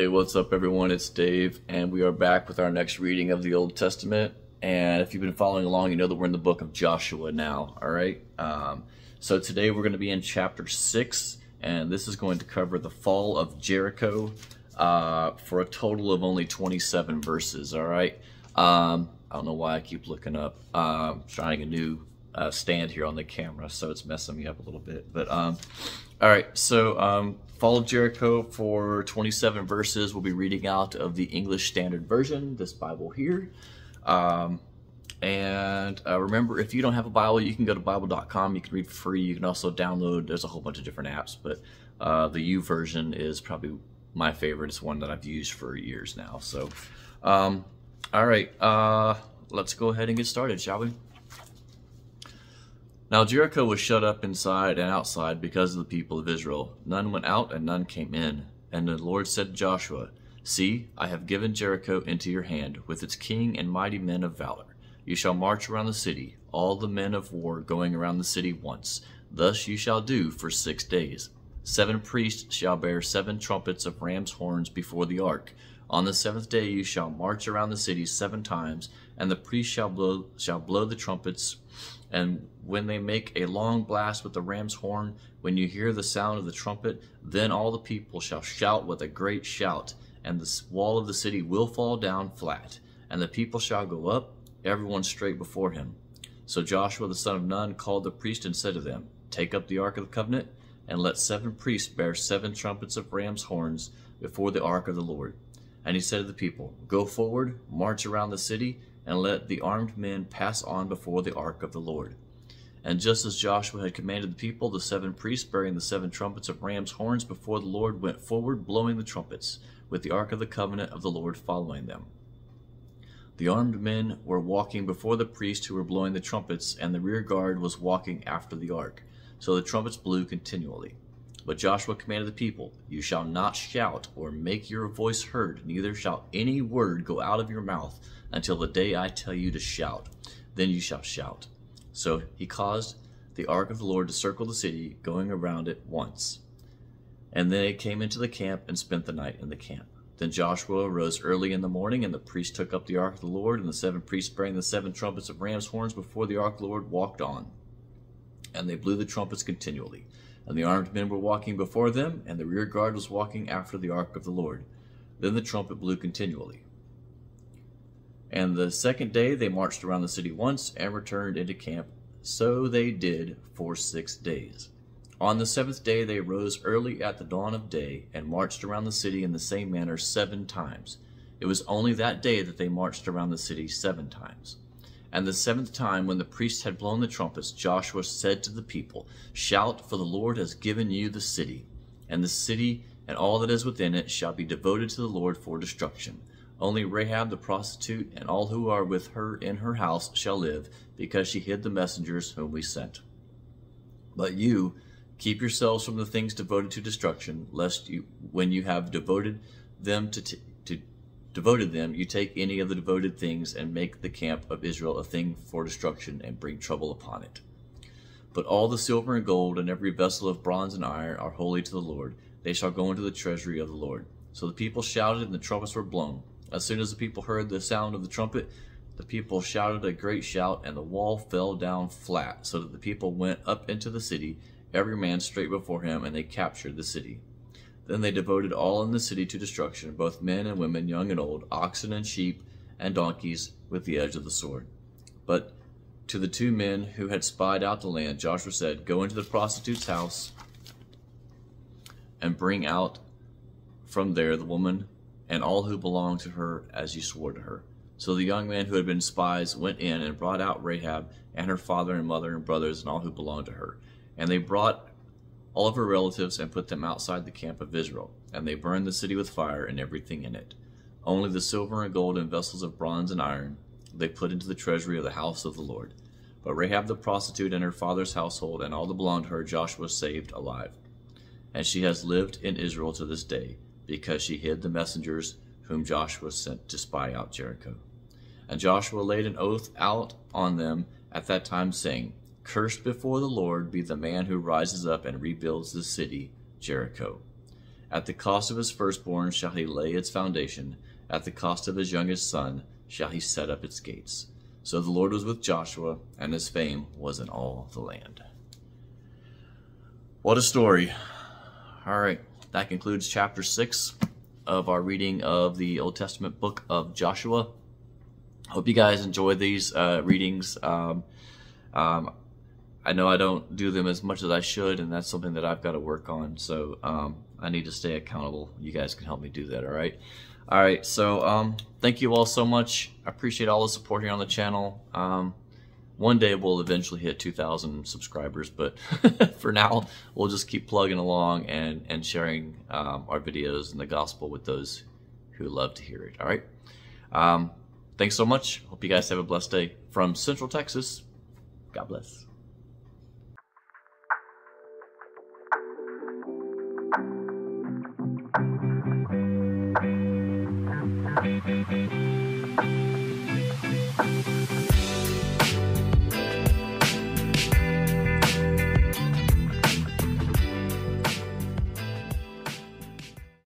Hey, what's up, everyone? It's Dave, and we are back with our next reading of the Old Testament. And if you've been following along, you know that we're in the book of Joshua now, all right? So today we're going to be in chapter 6, and this is going to cover the fall of Jericho for a total of only 27 verses, all right? I don't know why I keep looking up. Trying a new stand here on the camera, so it's messing me up a little bit. But all right, so fall of Jericho for 27 verses. We'll be reading out of the English Standard Version, this Bible here. Remember, if you don't have a Bible, you can go to Bible.com. You can read for free. You can also download. There's a whole bunch of different apps, but the U version is probably my favorite. It's one that I've used for years now. So, all right, let's go ahead and get started, shall we? Now Jericho was shut up inside and outside because of the people of Israel. None went out and none came in. And the Lord said to Joshua, "See, I have given Jericho into your hand, with its king and mighty men of valor. You shall march around the city, all the men of war going around the city once. Thus you shall do for 6 days. 7 priests shall bear 7 trumpets of ram's horns before the ark. On the 7th day you shall march around the city 7 times, and the priests shall blow the trumpets. And when they make a long blast with the ram's horn, when you hear the sound of the trumpet, then all the people shall shout with a great shout, and the wall of the city will fall down flat, and the people shall go up, everyone straight before him." So Joshua the son of Nun called the priests and said to them, "Take up the ark of the covenant, and let 7 priests bear 7 trumpets of ram's horns before the ark of the Lord." And he said to the people, "Go forward, march around the city, and let the armed men pass on before the ark of the Lord." And just as Joshua had commanded the people, the 7 priests bearing the 7 trumpets of ram's horns before the Lord went forward, blowing the trumpets, with the ark of the covenant of the Lord following them. The armed men were walking before the priests who were blowing the trumpets, and the rear guard was walking after the ark. So the trumpets blew continually. But Joshua commanded the people, "You shall not shout or make your voice heard, neither shall any word go out of your mouth until the day I tell you to shout. Then you shall shout." So he caused the ark of the Lord to circle the city, going around it once. And they came into the camp and spent the night in the camp. Then Joshua arose early in the morning, and the priests took up the ark of the Lord, and the 7 priests bearing the 7 trumpets of ram's horns before the ark of the Lord walked on. And they blew the trumpets continually. And the armed men were walking before them, and the rear guard was walking after the ark of the Lord. Then the trumpet blew continually. And the 2nd day they marched around the city once, and returned into camp. So they did for 6 days. On the 7th day they rose early at the dawn of day, and marched around the city in the same manner 7 times. It was only that day that they marched around the city 7 times. And the 7th time, when the priests had blown the trumpets, Joshua said to the people, "Shout, for the Lord has given you the city. And the city and all that is within it shall be devoted to the Lord for destruction. Only Rahab the prostitute and all who are with her in her house shall live, because she hid the messengers whom we sent. But you, keep yourselves from the things devoted to destruction, lest you, when you have devoted them you take any of the devoted things and make the camp of Israel a thing for destruction and bring trouble upon it. But all the silver and gold and every vessel of bronze and iron are holy to the Lord. They shall go into the treasury of the Lord." So the people shouted, and the trumpets were blown. As soon as the people heard the sound of the trumpet, the people shouted a great shout, and the wall fell down flat, so that the people went up into the city, every man straight before him, and they captured the city. Then they devoted all in the city to destruction, both men and women, young and old, oxen and sheep and donkeys, with the edge of the sword. But to the 2 men who had spied out the land, Joshua said, "Go into the prostitute's house and bring out from there the woman and all who belong to her, as you swore to her." So the young men who had been spies went in and brought out Rahab and her father and mother and brothers and all who belonged to her. And they brought all of her relatives and put them outside the camp of Israel. And they burned the city with fire and everything in it. Only the silver and gold and vessels of bronze and iron they put into the treasury of the house of the Lord. But Rahab the prostitute and her father's household and all that belonged to her Joshua saved alive. And she has lived in Israel to this day, because she hid the messengers whom Joshua sent to spy out Jericho. And Joshua laid an oath out on them at that time, saying, "Cursed before the Lord be the man who rises up and rebuilds the city, Jericho." At the cost of his firstborn shall he lay its foundation. At the cost of his youngest son shall he set up its gates. So the Lord was with Joshua, and his fame was in all the land. What a story. All right, that concludes chapter 6 of our reading of the Old Testament book of Joshua. Hope you guys enjoy these readings. I know I don't do them as much as I should, and that's something that I've got to work on. So I need to stay accountable. You guys can help me do that, all right? All right, so thank you all so much. I appreciate all the support here on the channel. One day we'll eventually hit 2,000 subscribers, but for now, we'll just keep plugging along and sharing our videos and the gospel with those who love to hear it, all right? Thanks so much. Hope you guys have a blessed day. From Central Texas, God bless.